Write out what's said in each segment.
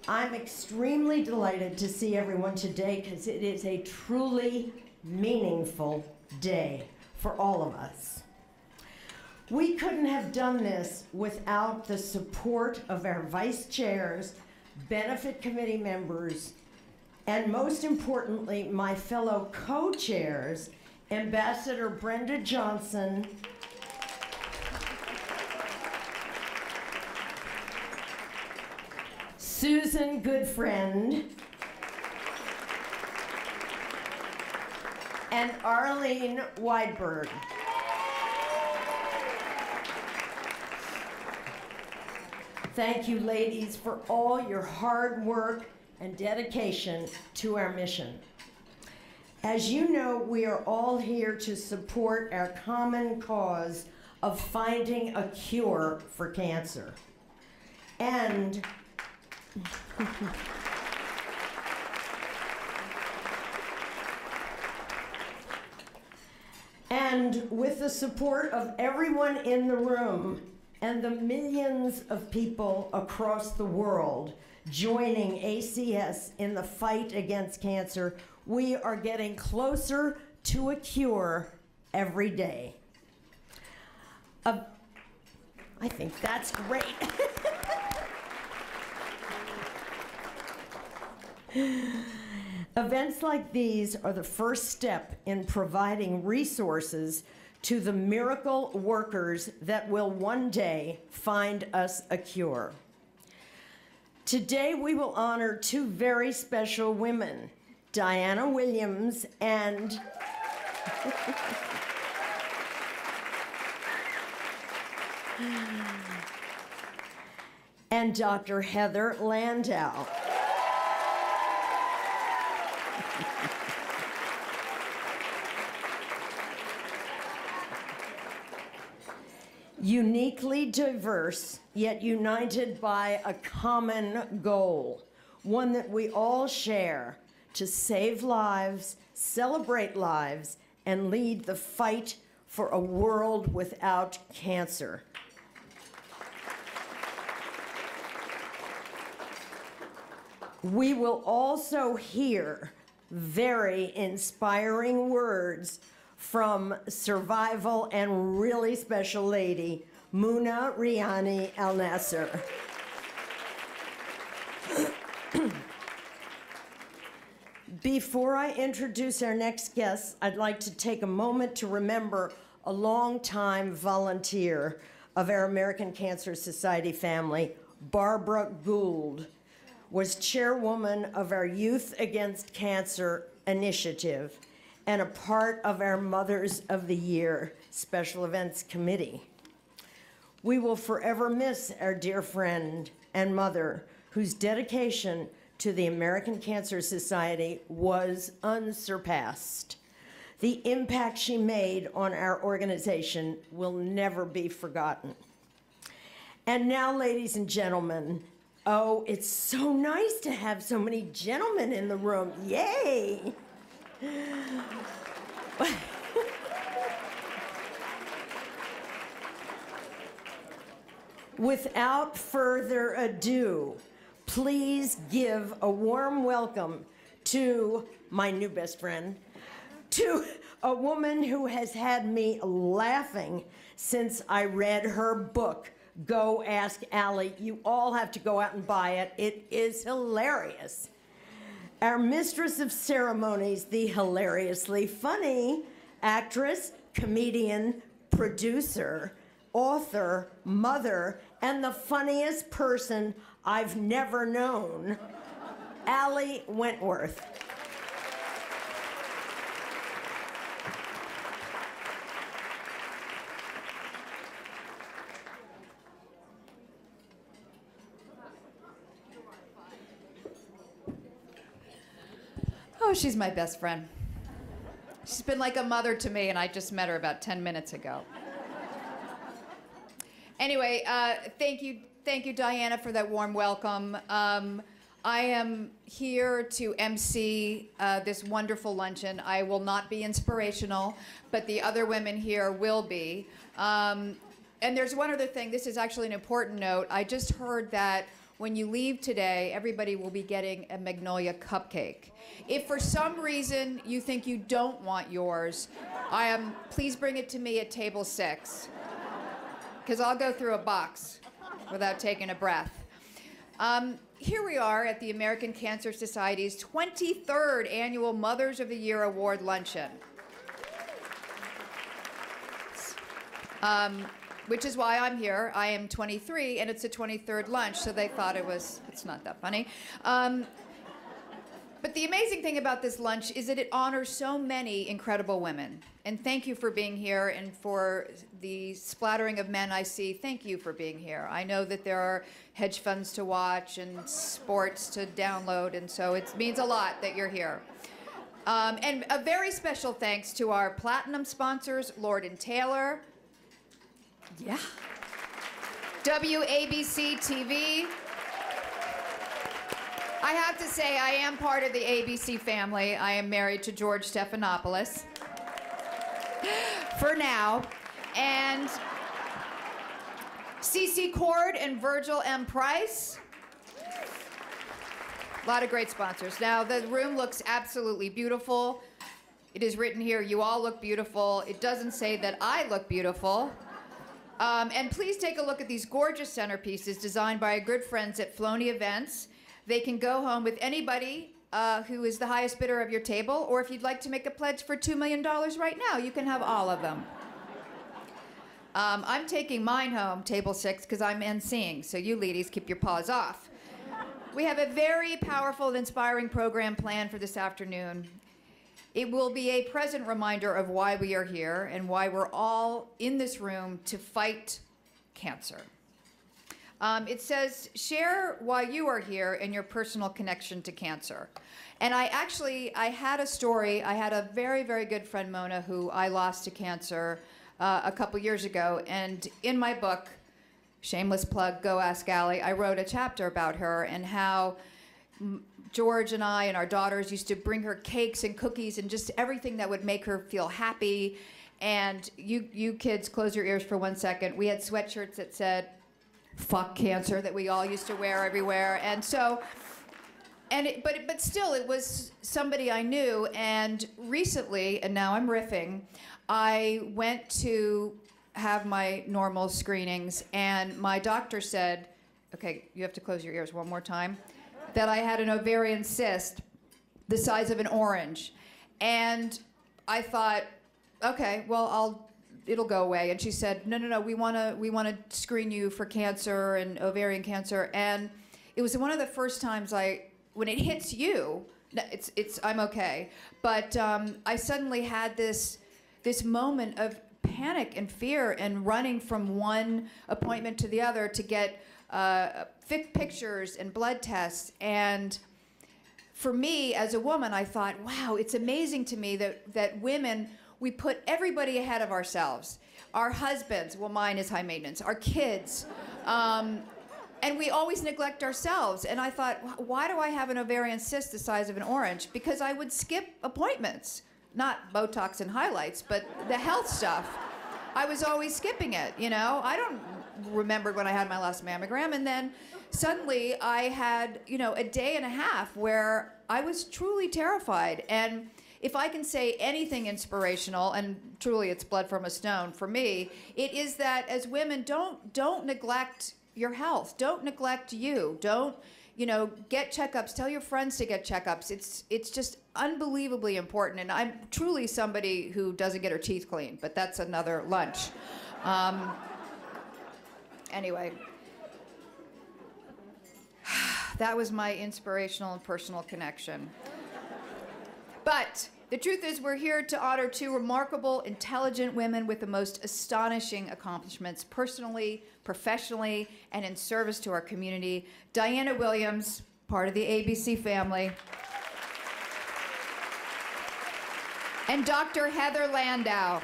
I'm extremely delighted to see everyone today because it is a truly meaningful day for all of us. We couldn't have done this without the support of our vice chairs, benefit committee members, and most importantly, my fellow co-chairs, Ambassador Brenda Johnson, Susan Goodfriend, and Arlene Weidberg. Thank you, ladies, for all your hard work and dedication to our mission. As you know, we are all here to support our common cause of finding a cure for cancer. And and with the support of everyone in the room and the millions of people across the world joining ACS in the fight against cancer, we are getting closer to a cure every day. I think that's great. Events like these are the first step in providing resources to the miracle workers that will one day find us a cure. Today we will honor two very special women, Diana Williams and and Dr. Heather Landau. Uniquely diverse, yet united by a common goal, one that we all share, to save lives, celebrate lives, and lead the fight for a world without cancer. We will also hear very inspiring words from survival and really special lady, Muna Riani Al Nasser. Before I introduce our next guest, I'd like to take a moment to remember a longtime volunteer of our American Cancer Society family, Barbara Gould, was chairwoman of our Youth Against Cancer initiative and a part of our Mothers of the Year Special Events Committee. We will forever miss our dear friend and mother, whose dedication to the American Cancer Society was unsurpassed. The impact she made on our organization will never be forgotten. And now, ladies and gentlemen, oh, it's so nice to have so many gentlemen in the room. Yay! Without further ado, please give a warm welcome to my new best friend, to a woman who has had me laughing since I read her book, Go Ask Allie. You all have to go out and buy it. It is hilarious. Our mistress of ceremonies, the hilariously funny actress, comedian, producer, author, mother, and the funniest person I've never known, Allie Wentworth. Oh, she's my best friend. She's been like a mother to me, and I just met her about 10 minutes ago. Anyway, thank you, Diana, for that warm welcome. I am here to MC this wonderful luncheon. I will not be inspirational, but the other women here will be. And there's one other thing. This is actually an important note. I just heard that when you leave today, everybody will be getting a Magnolia cupcake. If for some reason you think you don't want yours, please bring it to me at table 6, because I'll go through a box without taking a breath. Here we are at the American Cancer Society's 23rd Annual Mothers of the Year Award Luncheon. Which is why I'm here. I am 23, and it's a 23rd lunch, so they thought it's not that funny. But the amazing thing about this lunch is that it honors so many incredible women. And thank you for being here, and for the splattering of men I see, thank you for being here. I know that there are hedge funds to watch and sports to download, and so it means a lot that you're here. And a very special thanks to our platinum sponsors, Lord & Taylor, yeah, WABC TV. I have to say, I am part of the ABC family. I am married to George Stephanopoulos, for now. And CC Cord and Virgil M. Price. A lot of great sponsors. Now, the room looks absolutely beautiful. It is written here, you all look beautiful. It doesn't say that I look beautiful. And please take a look at these gorgeous centerpieces designed by our good friends at Floney Events. They can go home with anybody who is the highest bidder of your table, or if you'd like to make a pledge for $2 million right now, you can have all of them. I'm taking mine home, table 6, because I'm emceeing, so you ladies keep your paws off. We have a very powerful and inspiring program planned for this afternoon. It will be a present reminder of why we are here and why we're all in this room to fight cancer. It says, share why you are here and your personal connection to cancer. And I had a story. I had a very, very good friend, Mona, who I lost to cancer a couple years ago. And in my book, shameless plug, Go Ask Allie, I wrote a chapter about her and how George and I and our daughters used to bring her cakes and cookies and just everything that would make her feel happy. And you kids, close your ears for 1 second. We had sweatshirts that said, "Fuck cancer," that we all used to wear everywhere. And so, but still, it was somebody I knew. And recently, and now I'm riffing, I went to have my normal screenings, and my doctor said, okay, you have to close your ears one more time, that I had an ovarian cyst the size of an orange. And I thought, okay, well, it'll go away. And she said, no, we want to screen you for cancer and ovarian cancer. And it was one of the first times when it hits you, I'm okay. But I suddenly had this moment of panic and fear and running from one appointment to the other to get pictures and blood tests. And for me, as a woman, I thought, wow, it's amazing to me that women, we put everybody ahead of ourselves. Our husbands, well, mine is high maintenance, our kids, and we always neglect ourselves. And I thought, why do I have an ovarian cyst the size of an orange? Because I would skip appointments, not Botox and highlights, but the health stuff. I was always skipping it, you know? I don't remember when I had my last mammogram, and then suddenly I had, a day and a half where I was truly terrified. And if I can say anything inspirational, and truly it's blood from a stone for me, it is that as women, don't neglect your health. Don't neglect you. Don't, get checkups. Tell your friends to get checkups. It's just unbelievably important. And I'm truly somebody who doesn't get her teeth cleaned, but that's another lunch. Anyway, that was my inspirational and personal connection. But the truth is, we're here to honor two remarkable, intelligent women with the most astonishing accomplishments, personally, professionally, and in service to our community. Diana Williams, part of the ABC family, and Dr. Heather Landau,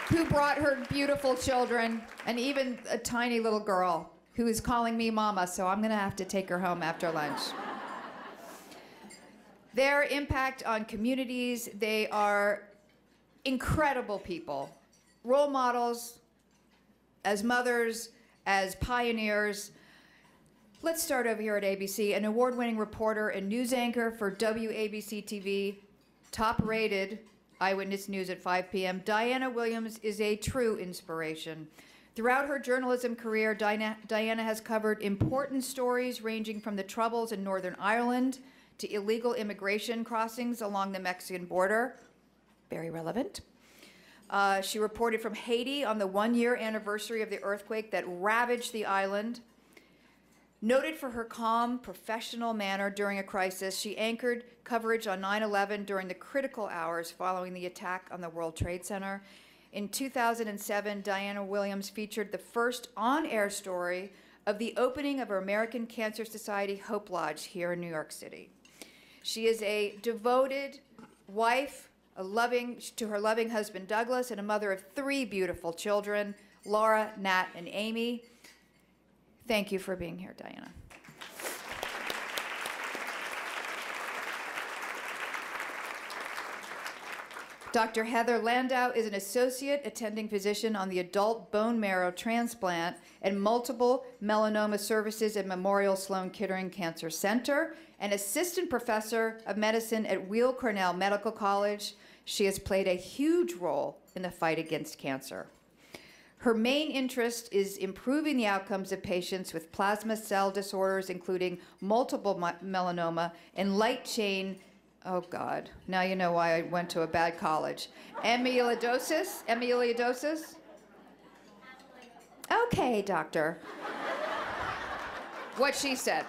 who brought her beautiful children and even a tiny little girl who is calling me mama, so I'm gonna have to take her home after lunch. Their impact on communities, they are incredible people, role models, as mothers, as pioneers. Let's start over here at ABC. An award-winning reporter and news anchor for WABC TV, top-rated Eyewitness News at 5 p.m., Diana Williams is a true inspiration. Throughout her journalism career, Diana has covered important stories ranging from the troubles in Northern Ireland to illegal immigration crossings along the Mexican border. Very relevant. She reported from Haiti on the one-year anniversary of the earthquake that ravaged the island. Noted for her calm, professional manner during a crisis, she anchored coverage on 9/11 during the critical hours following the attack on the World Trade Center. In 2007, Diana Williams featured the first on-air story of the opening of her American Cancer Society Hope Lodge here in New York City. She is a devoted wife, to her loving husband Douglas, and a mother of 3 beautiful children, Laura, Nat, and Amy. Thank you for being here, Diana. Dr. Heather Landau is an associate attending physician on the adult bone marrow transplant and multiple melanoma services at Memorial Sloan Kettering Cancer Center, and assistant professor of medicine at Weill Cornell Medical College. She has played a huge role in the fight against cancer. Her main interest is improving the outcomes of patients with plasma cell disorders, including multiple melanoma and light chain, oh God, now you know why I went to a bad college, amyloidosis? Okay, doctor. What she said.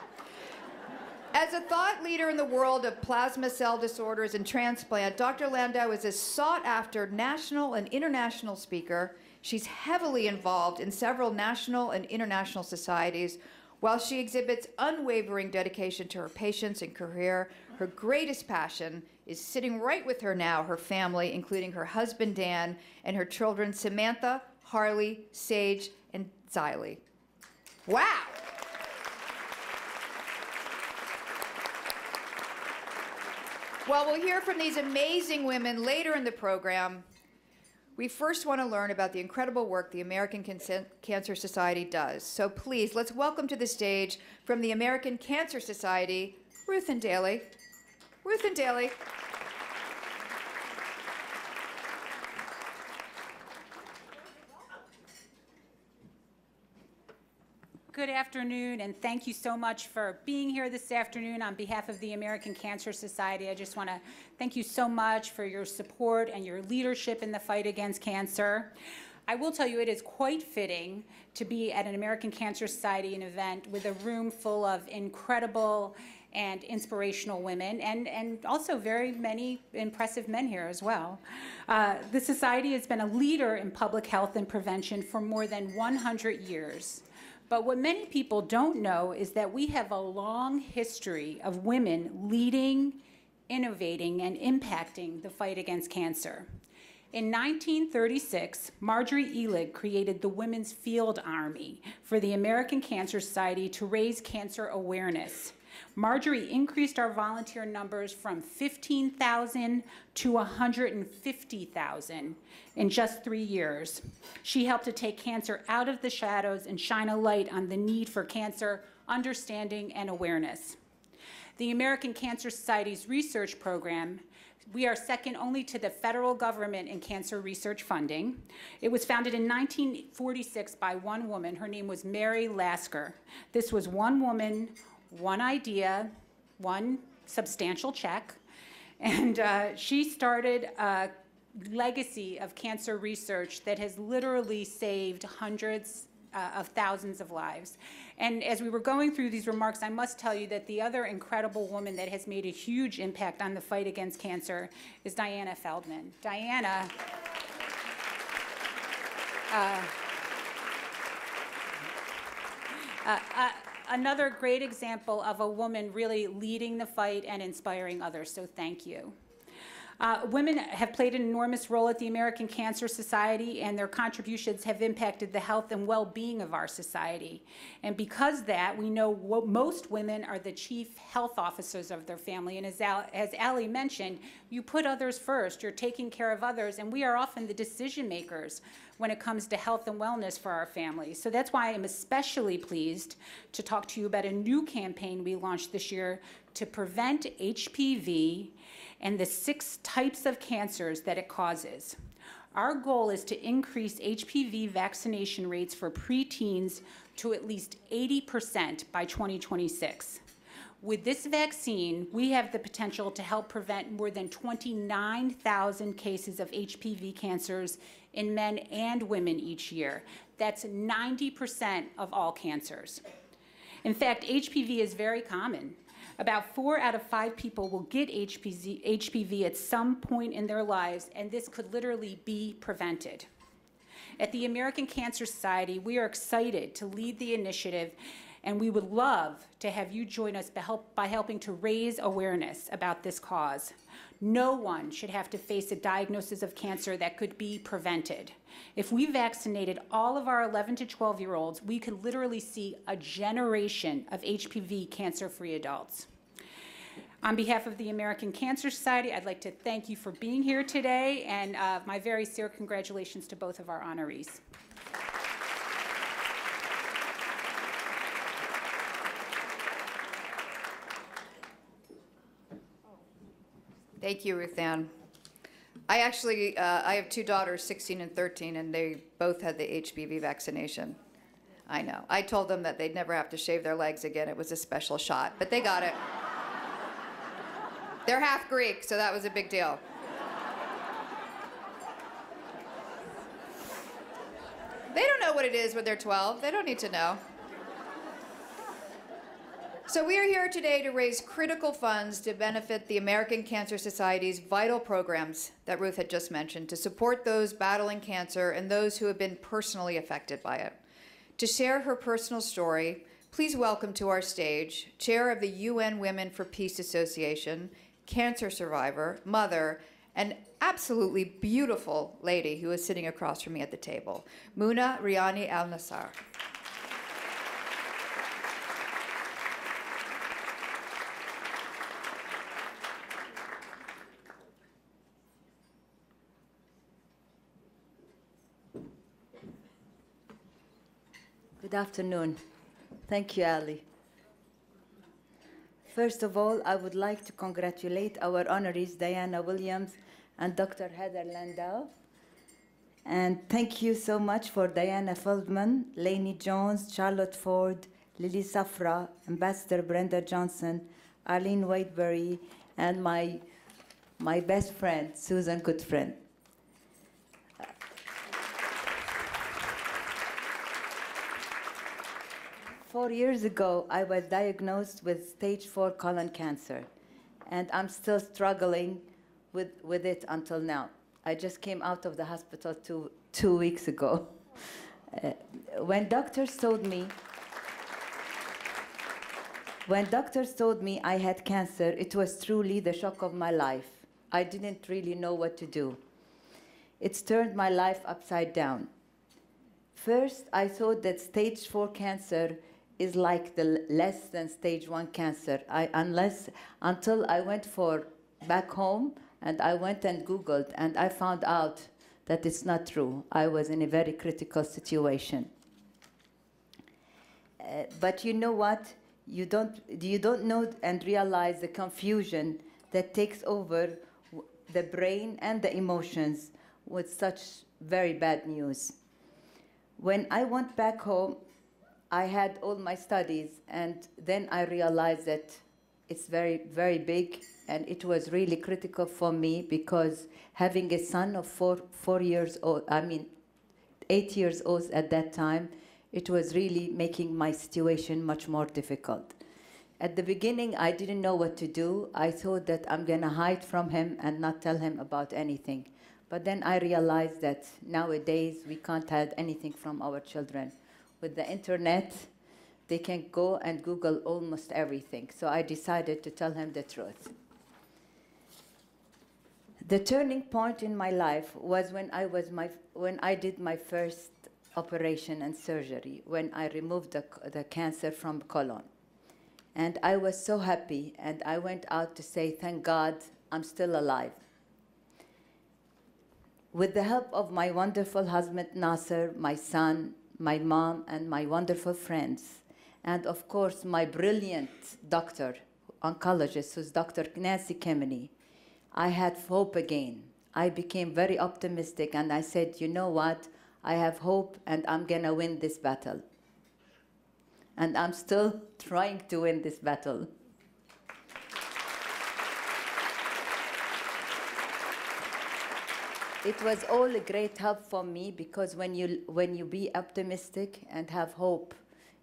As a thought leader in the world of plasma cell disorders and transplant, Dr. Landau is a sought-after national and international speaker. She's heavily involved in several national and international societies. While she exhibits unwavering dedication to her patients and career, her greatest passion is sitting right with her now, her family, including her husband Dan and her children Samantha, Harley, Sage, and Xylee. Wow! Well, we'll hear from these amazing women later in the program. We first want to learn about the incredible work the American Cancer Society does. So please, let's welcome to the stage from the American Cancer Society, Ruth and Daly. Ruth and Daly. Good afternoon, and thank you so much for being here this afternoon. On behalf of the American Cancer Society, I just want to thank you so much for your support and your leadership in the fight against cancer. I will tell you it is quite fitting to be at an American Cancer Society event with a room full of incredible and inspirational women, and also very many impressive men here as well. The Society has been a leader in public health and prevention for more than 100 years. But what many people don't know is that we have a long history of women leading, innovating, and impacting the fight against cancer. In 1936, Marjorie Elig created the Women's Field Army for the American Cancer Society to raise cancer awareness. Marjorie increased our volunteer numbers from 15,000 to 150,000 in just 3 years. She helped to take cancer out of the shadows and shine a light on the need for cancer understanding and awareness. The American Cancer Society's research program, we are second only to the federal government in cancer research funding. It was founded in 1946 by one woman. Her name was Mary Lasker. This was one woman, one idea, one substantial check, and she started a legacy of cancer research that has literally saved hundreds of thousands of lives. And as we were going through these remarks, I must tell you that the other incredible woman that has made a huge impact on the fight against cancer is Diana Feldman. Diana, another great example of a woman really leading the fight and inspiring others, so thank you. Women have played an enormous role at the American Cancer Society, and their contributions have impacted the health and well-being of our society. And because of that, we know most women are the chief health officers of their family, and as Allie mentioned, you put others first, you're taking care of others, and we are often the decision makers when it comes to health and wellness for our families. So that's why I'm especially pleased to talk to you about a new campaign we launched this year to prevent HPV and the 6 types of cancers that it causes. Our goal is to increase HPV vaccination rates for preteens to at least 80% by 2026. With this vaccine, we have the potential to help prevent more than 29,000 cases of HPV cancers in men and women each year. That's 90% of all cancers. In fact, HPV is very common. About 4 out of 5 people will get HPV at some point in their lives, and this could literally be prevented. At the American Cancer Society, we are excited to lead the initiative, and we would love to have you join us by helping to raise awareness about this cause. No one should have to face a diagnosis of cancer that could be prevented. If we vaccinated all of our 11 to 12-year-olds, we could literally see a generation of HPV cancer-free adults. On behalf of the American Cancer Society, I'd like to thank you for being here today, and my very sincere congratulations to both of our honorees. Thank you, Ruth Ann. I have 2 daughters, 16 and 13, and they both had the HPV vaccination. I know. I told them that they'd never have to shave their legs again. It was a special shot, but they got it. They're half Greek, so that was a big deal. They don't know what it is when they're 12. They don't need to know. So we are here today to raise critical funds to benefit the American Cancer Society's vital programs that Ruth had just mentioned to support those battling cancer and those who have been personally affected by it. To share her personal story, please welcome to our stage Chair of the UN Women for Peace Association, cancer survivor, mother, and absolutely beautiful lady who is sitting across from me at the table, Muna Riani Al-Nassar. Good afternoon. Thank you, Ali. First of all, I would like to congratulate our honorees, Diana Williams and Dr. Heather Landau. And thank you so much for Diana Feldman, Lainey Jones, Charlotte Ford, Lily Safra, Ambassador Brenda Johnson, Arlene Whiteberry, and my best friend, Susan Goodfriend. 4 years ago, I was diagnosed with stage 4 colon cancer, and I'm still struggling with it until now. I just came out of the hospital two weeks ago. When doctors told me I had cancer, it was truly the shock of my life. I didn't really know what to do. It's turned my life upside down. First, I thought that stage 4 cancer is like the less than stage 1 cancer. Until I went back home and I went and Googled, and I found out that it's not true. I was in a very critical situation. But you know what? You don't know and realize the confusion that takes over the brain and the emotions with such very bad news. When I went back home, I had all my studies, and then I realized that it's very, very big, and it was really critical for me because having a son of 8 years old at that time, it was really making my situation much more difficult. At the beginning, I didn't know what to do. I thought that I'm gonna hide from him and not tell him about anything. But then I realized that nowadays we can't hide anything from our children. With the internet, they can go and Google almost everything. So I decided to tell him the truth. The turning point in my life was when I did my first operation and surgery, when I removed the cancer from colon. And I was so happy, and I went out to say, thank God, I'm still alive. With the help of my wonderful husband Nasser, my son, my mom, and my wonderful friends, and of course my brilliant doctor, oncologist, who's Dr. Nancy Kemeny, I had hope again. I became very optimistic and I said, you know what? I have hope and I'm gonna win this battle. And I'm still trying to win this battle. It was all a great help for me because when you be optimistic and have hope,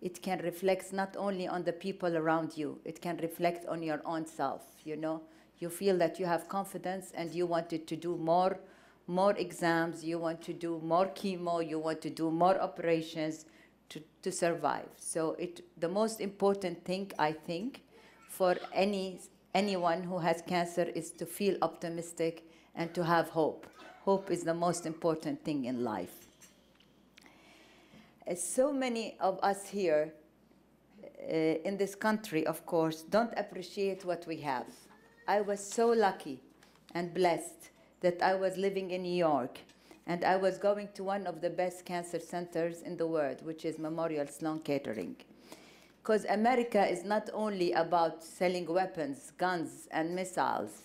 it can reflect not only on the people around you, it can reflect on your own self, you know. You feel that you have confidence and you wanted to do more exams, you want to do more chemo, you want to do more operations to survive. So the most important thing, I think, for anyone who has cancer is to feel optimistic and to have hope. Hope is the most important thing in life. So many of us here in this country, of course, don't appreciate what we have. I was so lucky and blessed that I was living in New York and I was going to one of the best cancer centers in the world, which is Memorial Sloan Kettering. Because America is not only about selling weapons, guns, and missiles.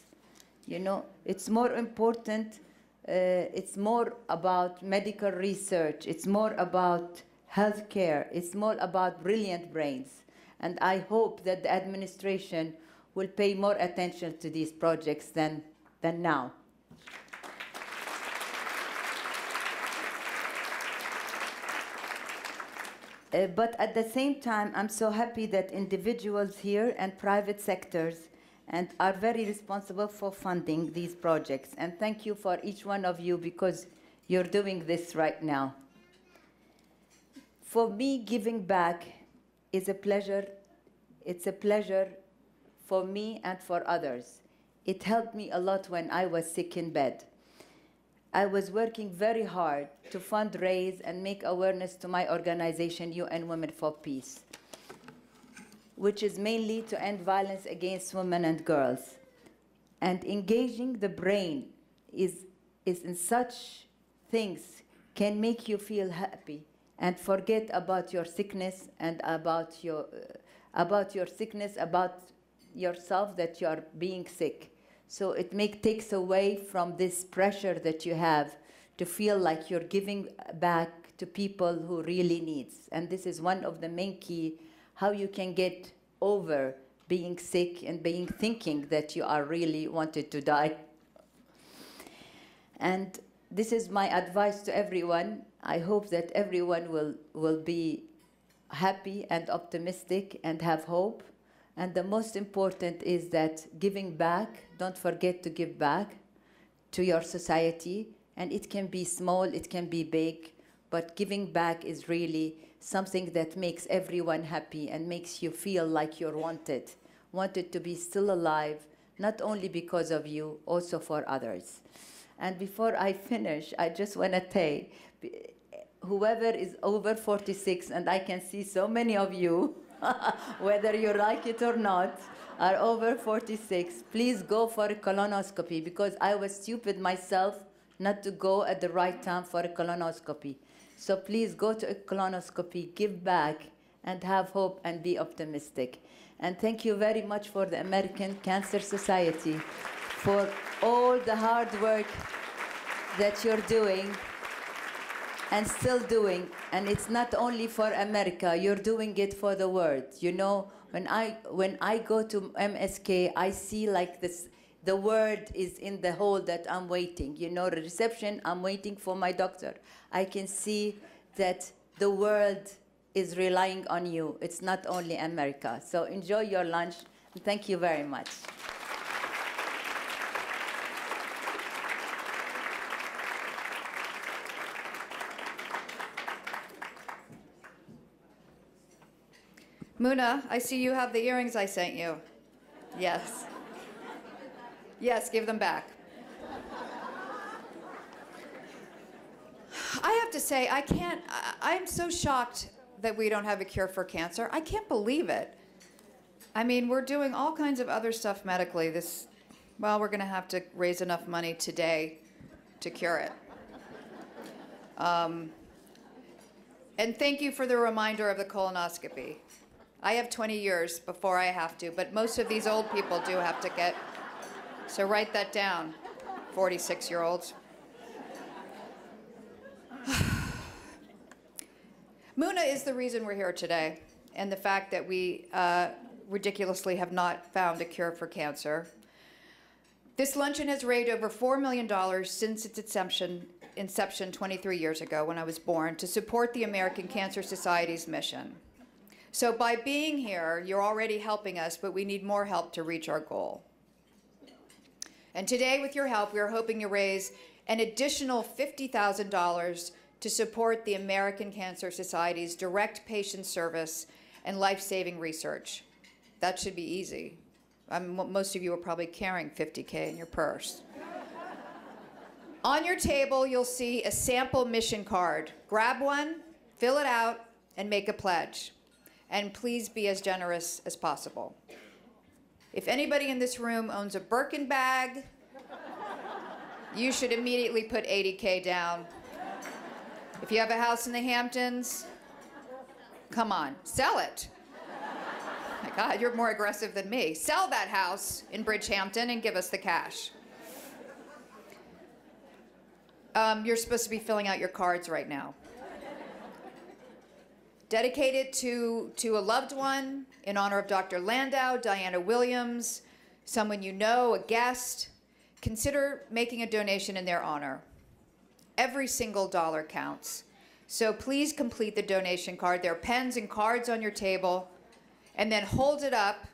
You know, it's more important. It's more about medical research. It's more about healthcare. It's more about brilliant brains. And I hope that the administration will pay more attention to these projects than now. But at the same time, I'm so happy that individuals here and private sectors are very responsible for funding these projects. And thank you for each one of you because you're doing this right now. For me, giving back is a pleasure. It's a pleasure for me and for others. It helped me a lot when I was sick in bed. I was working very hard to fundraise and make awareness to my organization, UN Women for Peace, which is mainly to end violence against women and girls. And engaging the brain is in such things can make you feel happy and forget about your sickness and about yourself that you are being sick. So it takes away from this pressure that you have to feel like you're giving back to people who really needs. And this is one of the main key, how you can get over being sick and thinking that you are really wanted to die. And this is my advice to everyone. I hope that everyone will be happy and optimistic and have hope. And the most important is that giving back, don't forget to give back to your society. And it can be small, it can be big, but giving back is really something that makes everyone happy and makes you feel like you're wanted to be still alive, not only because of you, also for others. And before I finish, I just want to say, whoever is over 46, and I can see so many of you, whether you like it or not, are over 46, please go for a colonoscopy, because I was stupid myself not to go at the right time for a colonoscopy. So please go to a colonoscopy, give back, and have hope and be optimistic. And thank you very much for the American Cancer Society for all the hard work that you're doing and still doing. And it's not only for America, you're doing it for the world. You know, when I go to MSK, I see like this, the world is in the hall that I'm waiting. You know, the reception, I'm waiting for my doctor. I can see that the world is relying on you. It's not only America. So enjoy your lunch, and thank you very much. Muna, I see you have the earrings I sent you. Yes. Yes, give them back. I have to say, I'm so shocked that we don't have a cure for cancer. I can't believe it. I mean, we're doing all kinds of other stuff medically. Well, we're going to have to raise enough money today to cure it. And thank you for the reminder of the colonoscopy. I have 20 years before I have to, but most of these old people do have to get, so write that down, 46-year-olds. Muna is the reason we're here today, and the fact that we ridiculously have not found a cure for cancer. This luncheon has raised over $4 million since its inception 23 years ago when I was born to support the American Cancer Society's mission. So by being here, you're already helping us, but we need more help to reach our goal. And today, with your help, we are hoping to raise an additional $50,000 to support the American Cancer Society's direct patient service and life-saving research. That should be easy. Most of you are probably carrying $50K in your purse. On your table, you'll see a sample mission card. Grab one, fill it out, and make a pledge. And please be as generous as possible. If anybody in this room owns a Birkin bag, you should immediately put $80K down. If you have a house in the Hamptons, come on, sell it. My God, you're more aggressive than me. Sell that house in Bridgehampton and give us the cash. You're supposed to be filling out your cards right now. Dedicated to a loved one, in honor of Dr. Landau, Diana Williams, someone you know, a guest, consider making a donation in their honor. Every single dollar counts. So please complete the donation card. There are pens and cards on your table. And then hold it up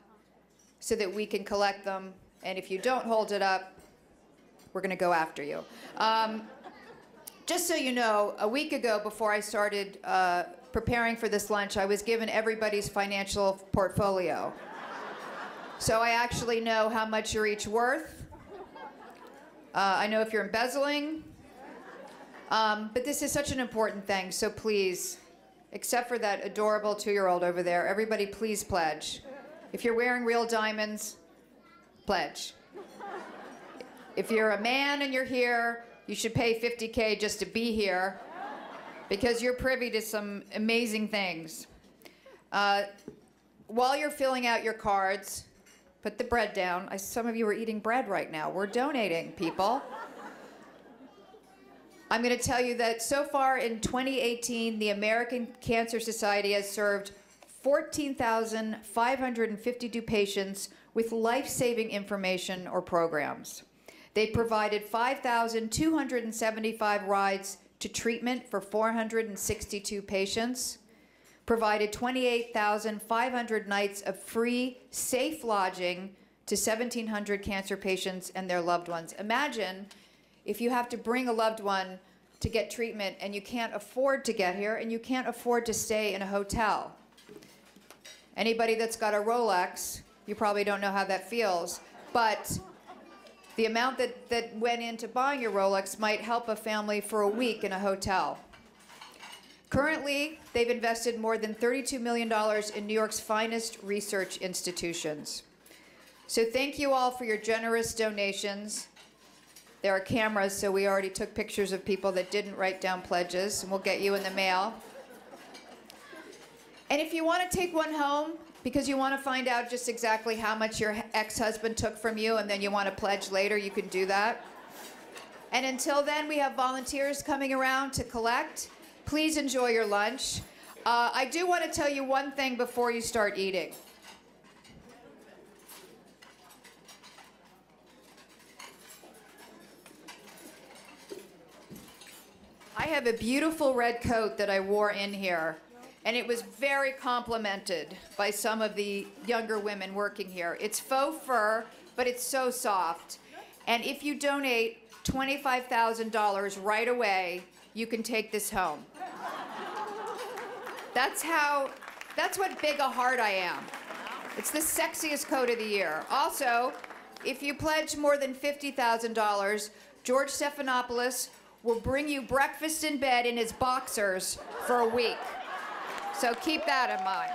so that we can collect them. And if you don't hold it up, we're going to go after you. Just so you know, a week ago, before I started preparing for this lunch, I was given everybody's financial portfolio. So I actually know how much you're each worth. I know if you're embezzling. But this is such an important thing, so please, except for that adorable 2-year-old over there, everybody please pledge. If you're wearing real diamonds, pledge. If you're a man and you're here, you should pay $50K just to be here, because you're privy to some amazing things. While you're filling out your cards, put the bread down. Some of you are eating bread right now. We're donating, people. I'm going to tell you that so far in 2018, the American Cancer Society has served 14,552 patients with life-saving information or programs. They provided 5,275 rides to treatment for 462 patients, provided 28,500 nights of free, safe lodging to 1,700 cancer patients and their loved ones. Imagine if you have to bring a loved one to get treatment and you can't afford to get here and you can't afford to stay in a hotel. Anybody that's got a Rolex, you probably don't know how that feels, but the amount that went into buying your Rolex might help a family for a week in a hotel. Currently, they've invested more than $32 million in New York's finest research institutions. So thank you all for your generous donations. There are cameras, so we already took pictures of people that didn't write down pledges, and we'll get you in the mail. And if you want to take one home, because you want to find out just exactly how much your ex-husband took from you, and then you want to pledge later, you can do that. And until then, we have volunteers coming around to collect. Please enjoy your lunch. I do want to tell you one thing before you start eating. I have a beautiful red coat that I wore in here, and it was very complimented by some of the younger women working here. It's faux fur, but it's so soft. And if you donate $25,000 right away, you can take this home. That's what big a heart I am. It's the sexiest coat of the year. Also, if you pledge more than $50,000, George Stephanopoulos will bring you breakfast in bed in his boxers for a week. So keep that in mind.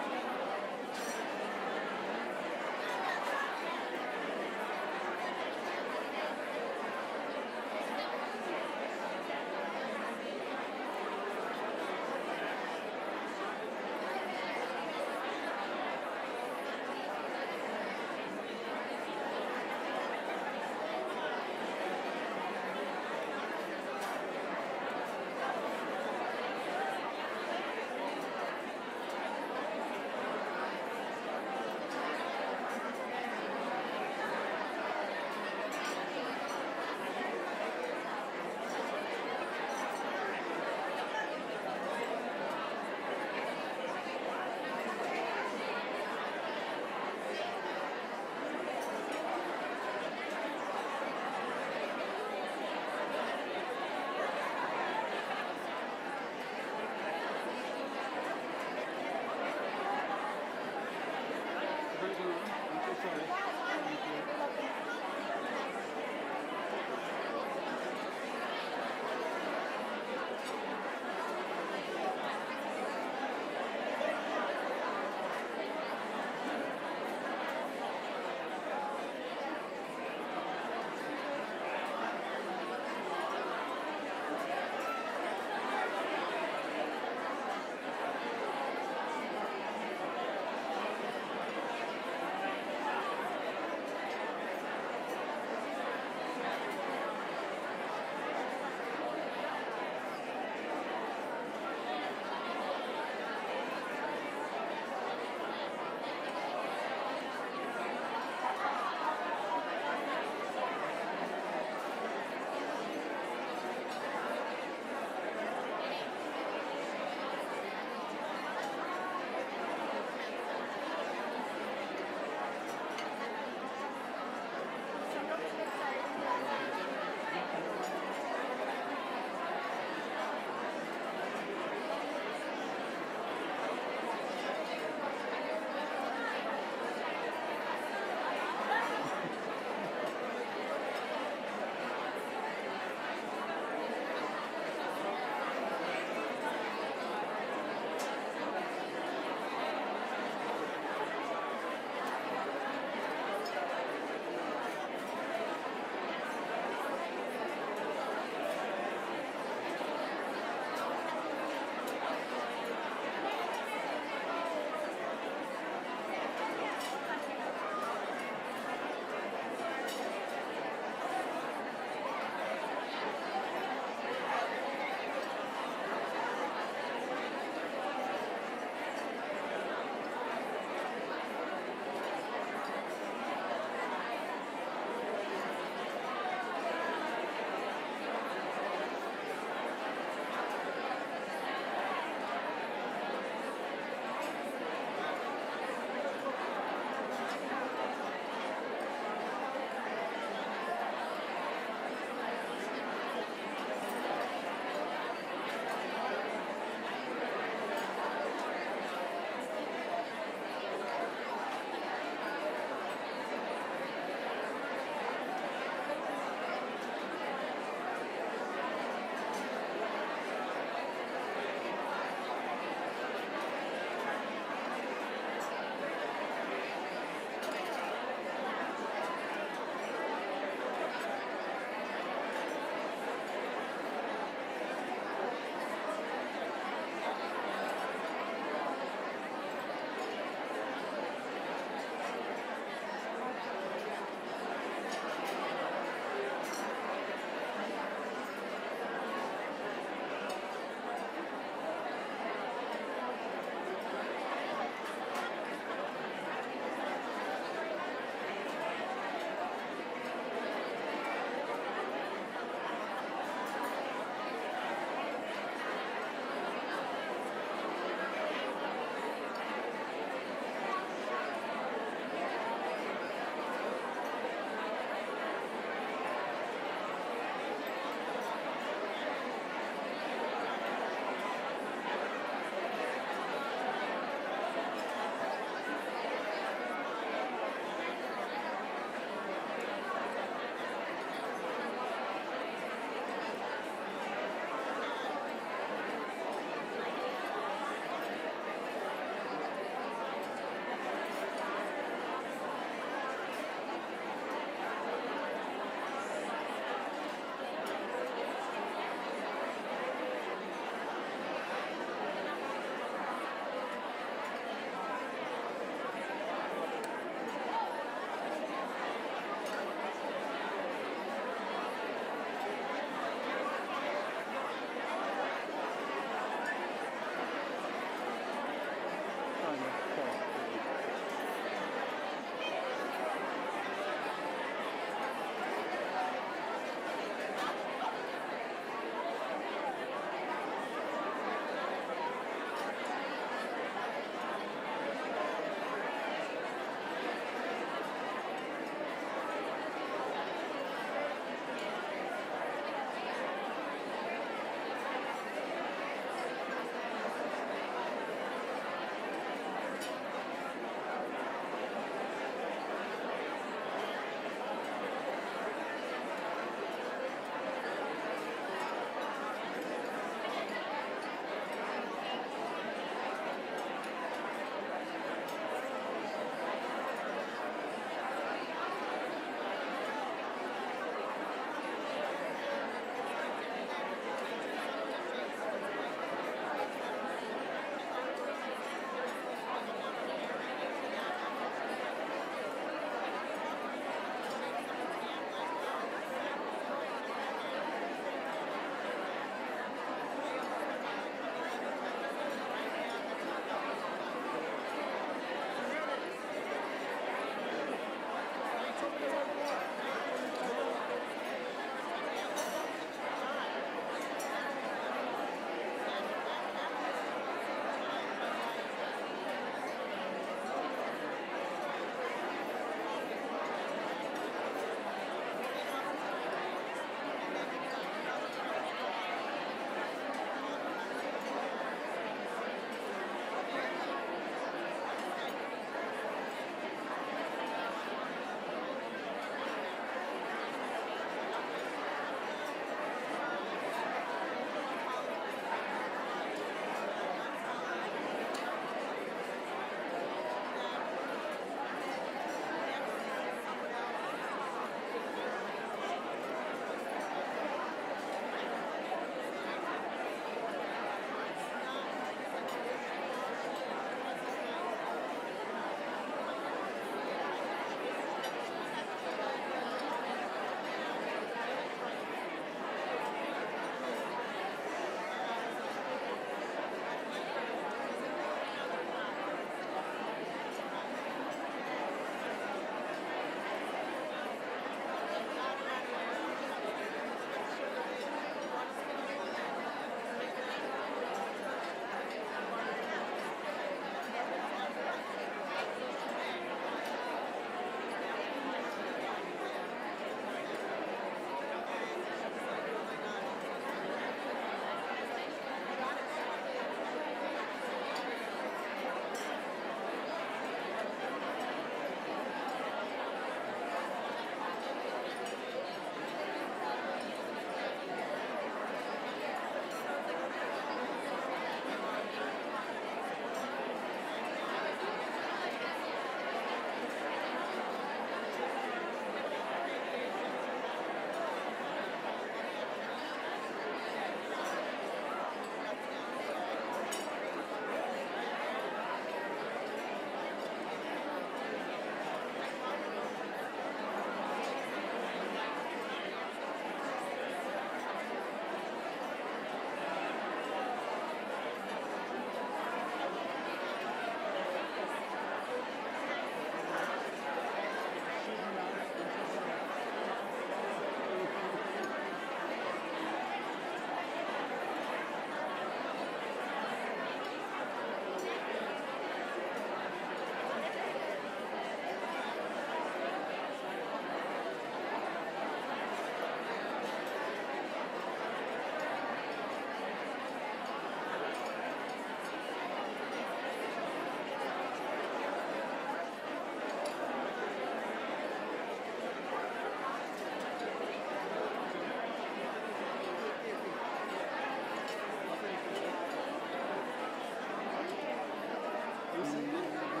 Lucy.